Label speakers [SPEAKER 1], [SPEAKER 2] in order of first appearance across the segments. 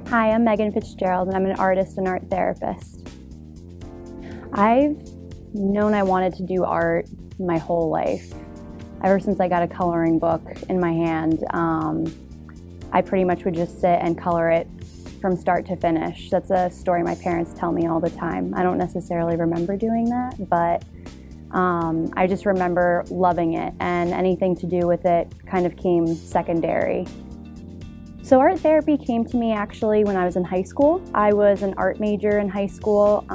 [SPEAKER 1] Hi, I'm Meagan Fitzgerald and I'm an artist and art therapist. I've known I wanted to do art my whole life. Ever since I got a coloring book in my hand, I pretty much would just sit and color it from start to finish. That's a story my parents tell me all the time. I don't necessarily remember doing that, but I just remember loving it, and anything to do with it kind of came secondary. So art therapy came to me actually when I was in high school. I was an art major in high school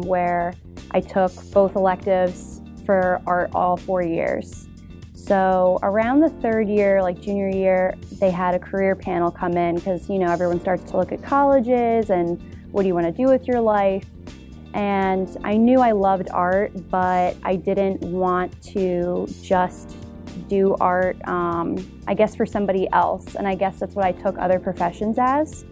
[SPEAKER 1] where I took both electives for art all 4 years. So around the third year, like junior year, they had a career panel come in because, you know, everyone starts to look at colleges and what do you want to do with your life. And I knew I loved art, but I didn't want to just do art, I guess, for somebody else. And I guess that's what I took other professions as,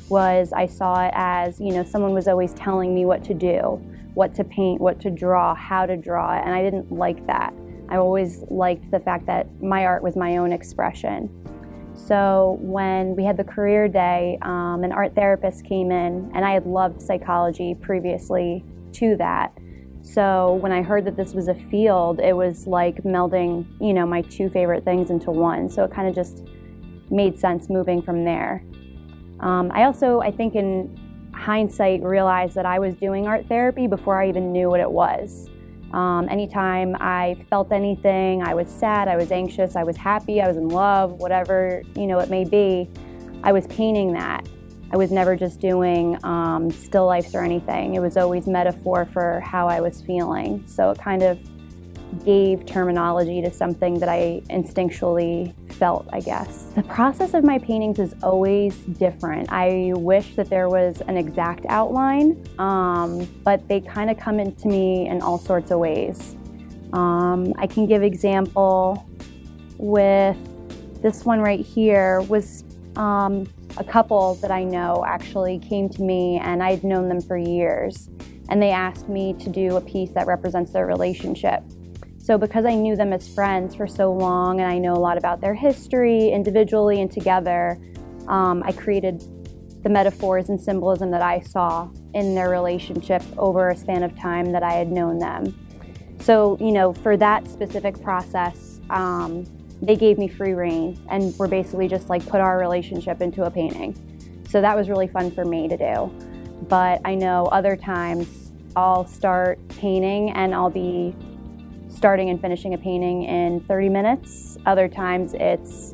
[SPEAKER 1] was I saw it as, you know, someone was always telling me what to do, what to paint, what to draw, how to draw it, and I didn't like that. I always liked the fact that my art was my own expression. So when we had the career day, an art therapist came in, and I had loved psychology previously to that. So when I heard that this was a field, it was like melding, you know, my two favorite things into one. So it kind of just made sense moving from there. I think in hindsight, realized that I was doing art therapy before I even knew what it was. Anytime I felt anything, I was sad, I was anxious, I was happy, I was in love, whatever, you know, it may be, I was painting that. I was never just doing still lifes or anything. It was always metaphor for how I was feeling. So it kind of gave terminology to something that I instinctually felt, I guess. The process of my paintings is always different. I wish that there was an exact outline, but they kind of come into me in all sorts of ways. I can give example with this one right here. Was a couple that I know actually came to me, and I'd known them for years, and they asked me to do a piece that represents their relationship. So because I knew them as friends for so long, and I know a lot about their history individually and together, I created the metaphors and symbolism that I saw in their relationship over a span of time that I had known them. So, you know, for that specific process, they gave me free rein and were basically just like, put our relationship into a painting. So that was really fun for me to do. But I know other times I'll start painting and I'll be starting and finishing a painting in 30 minutes. Other times it's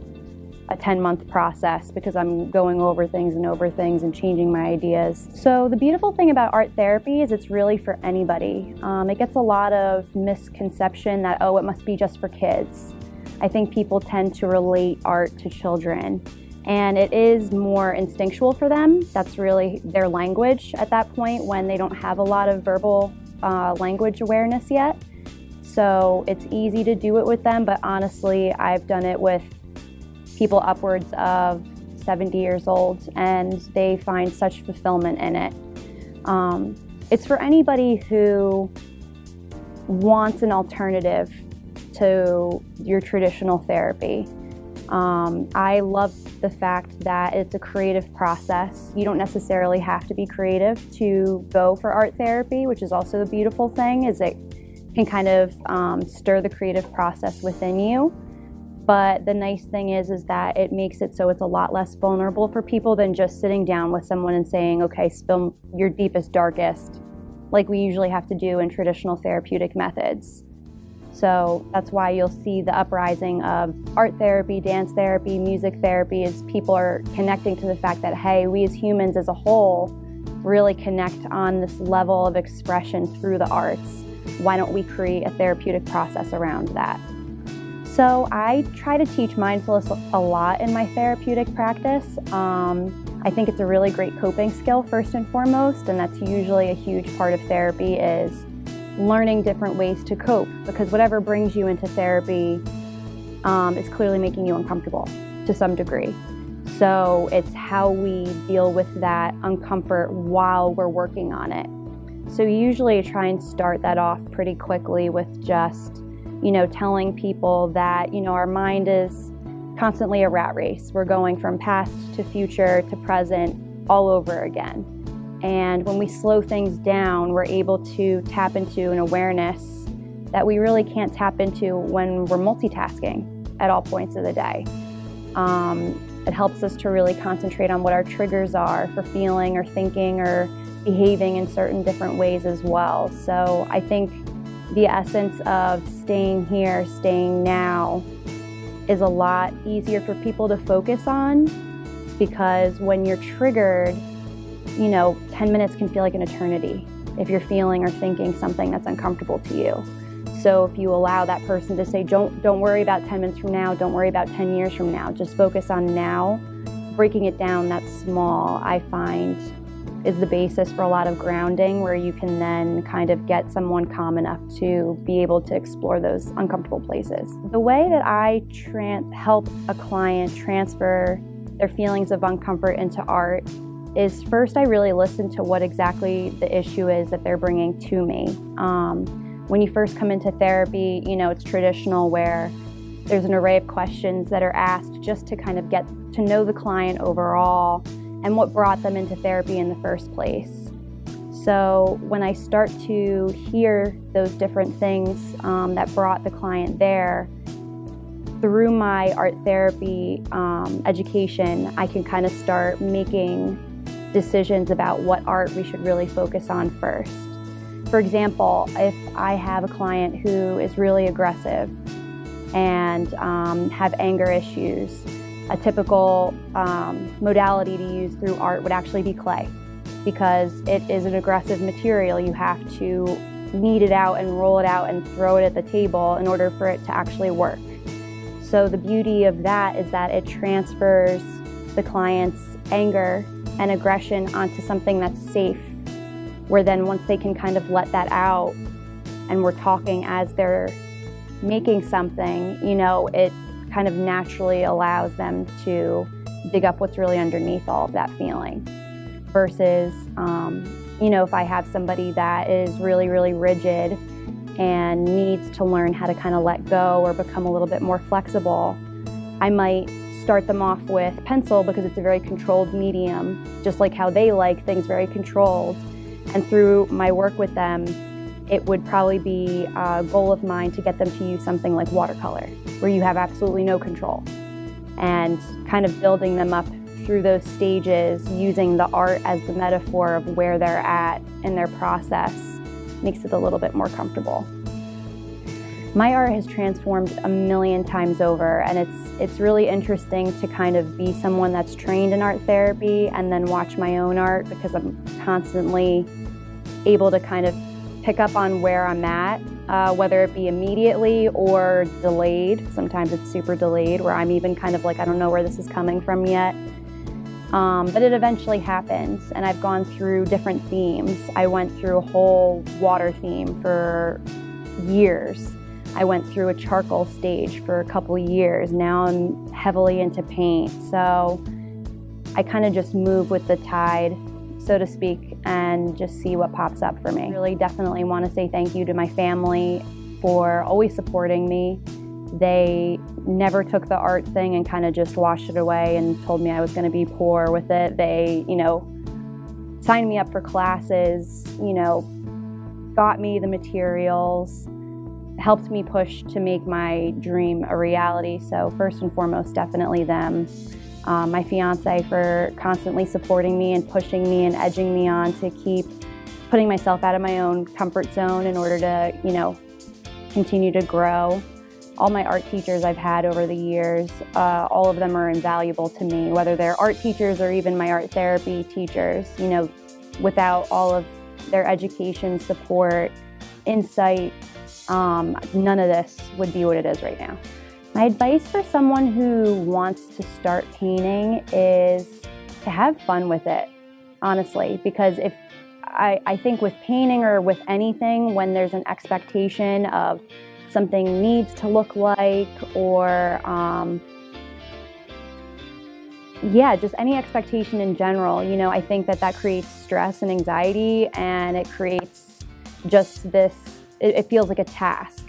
[SPEAKER 1] a 10-month process because I'm going over things and changing my ideas. So the beautiful thing about art therapy is it's really for anybody. It gets a lot of misconception that, oh, it must be just for kids. I think people tend to relate art to children, and it is more instinctual for them. That's really their language at that point when they don't have a lot of verbal language awareness yet. So it's easy to do it with them, but honestly, I've done it with people upwards of 70 years old, and they find such fulfillment in it. It's for anybody who wants an alternative to your traditional therapy. I love the fact that it's a creative process. You don't necessarily have to be creative to go for art therapy, which is also the beautiful thing, is it can kind of stir the creative process within you. But the nice thing is that it makes it so it's a lot less vulnerable for people than just sitting down with someone and saying, okay, spill your deepest, darkest, like we usually have to do in traditional therapeutic methods. So that's why you'll see the uprising of art therapy, dance therapy, music therapy, as people are connecting to the fact that, hey, we as humans as a whole really connect on this level of expression through the arts. Why don't we create a therapeutic process around that? So I try to teach mindfulness a lot in my therapeutic practice. I think it's a really great coping skill first and foremost, and that's usually a huge part of therapy, is learning different ways to cope, because whatever brings you into therapy is clearly making you uncomfortable to some degree. So it's how we deal with that uncomfort while we're working on it. So usually I try and start that off pretty quickly with just, you know, telling people that, you know, our mind is constantly a rat race. We're going from past to future to present, all over again. And when we slow things down, we're able to tap into an awareness that we really can't tap into when we're multitasking at all points of the day. It helps us to really concentrate on what our triggers are for feeling or thinking or behaving in certain different ways as well. So I think the essence of staying here, staying now, is a lot easier for people to focus on, because when you're triggered, 10 minutes can feel like an eternity if you're feeling or thinking something that's uncomfortable to you. So if you allow that person to say, don't worry about 10 minutes from now, don't worry about 10 years from now, just focus on now, breaking it down that small, I find, is the basis for a lot of grounding, where you can then kind of get someone calm enough to be able to explore those uncomfortable places. The way that I help a client transfer their feelings of uncomfort into art is, first, I really listen to what exactly the issue is that they're bringing to me. When you first come into therapy, it's traditional where there's an array of questions that are asked just to kind of get to know the client overall and what brought them into therapy in the first place. So when I start to hear those different things that brought the client there, through my art therapy education, I can kind of start making decisions about what art we should really focus on first. For example, if I have a client who is really aggressive and have anger issues, a typical modality to use through art would actually be clay, because it is an aggressive material. You have to knead it out and roll it out and throw it at the table in order for it to actually work. So the beauty of that is that it transfers the client's anger and aggression onto something that's safe, where then once they can kind of let that out and we're talking as they're making something, it kind of naturally allows them to dig up what's really underneath all of that feeling. Versus, if I have somebody that is really, really rigid and needs to learn how to kind of let go or become a little bit more flexible, I might start them off with pencil because it's a very controlled medium, just like how they like things very controlled. And through my work with them, it would probably be a goal of mine to get them to use something like watercolor, where you have absolutely no control. And kind of building them up through those stages, using the art as the metaphor of where they're at in their process, makes it a little bit more comfortable. My art has transformed a million times over, and it's really interesting to kind of be someone that's trained in art therapy and then watch my own art, because I'm constantly able to kind of pick up on where I'm at, whether it be immediately or delayed. Sometimes it's super delayed, where I'm even kind of like, I don't know where this is coming from yet. But it eventually happens, and I've gone through different themes. I went through a whole water theme for years. I went through a charcoal stage for a couple years. Now I'm heavily into paint. So I kind of just move with the tide, so to speak, and just see what pops up for me. I really definitely want to say thank you to my family for always supporting me. They never took the art thing and kind of just washed it away and told me I was going to be poor with it. They, signed me up for classes, got me the materials, helped me push to make my dream a reality. So first and foremost, definitely them. My fiance for constantly supporting me and pushing me and edging me on to keep putting myself out of my own comfort zone in order to, continue to grow. All my art teachers I've had over the years, all of them are invaluable to me, whether they're art teachers or even my art therapy teachers. Without all of their education, support, insight, none of this would be what it is right now. My advice for someone who wants to start painting is to have fun with it, honestly, because I think with painting or with anything, when there's an expectation of something needs to look like, or just any expectation in general, I think that creates stress and anxiety, and it creates just this, it feels like a task,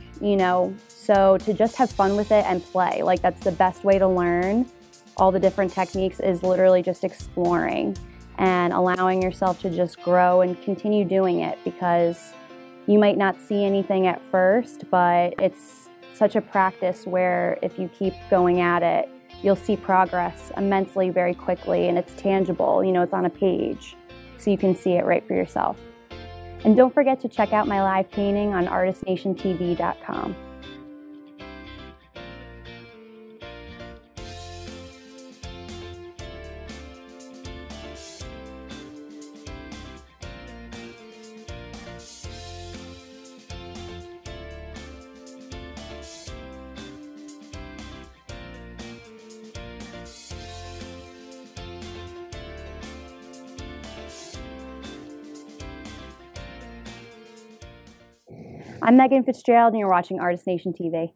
[SPEAKER 1] So to just have fun with it and play, that's the best way to learn all the different techniques, is literally just exploring and allowing yourself to just grow and continue doing it, because you might not see anything at first, but it's such a practice where if you keep going at it, you'll see progress immensely very quickly, and it's tangible. You know, it's on a page, so you can see it right for yourself. And don't forget to check out my live painting on artistnationtv.com. I'm Meagan Fitzgerald, and you're watching Artist Nation TV.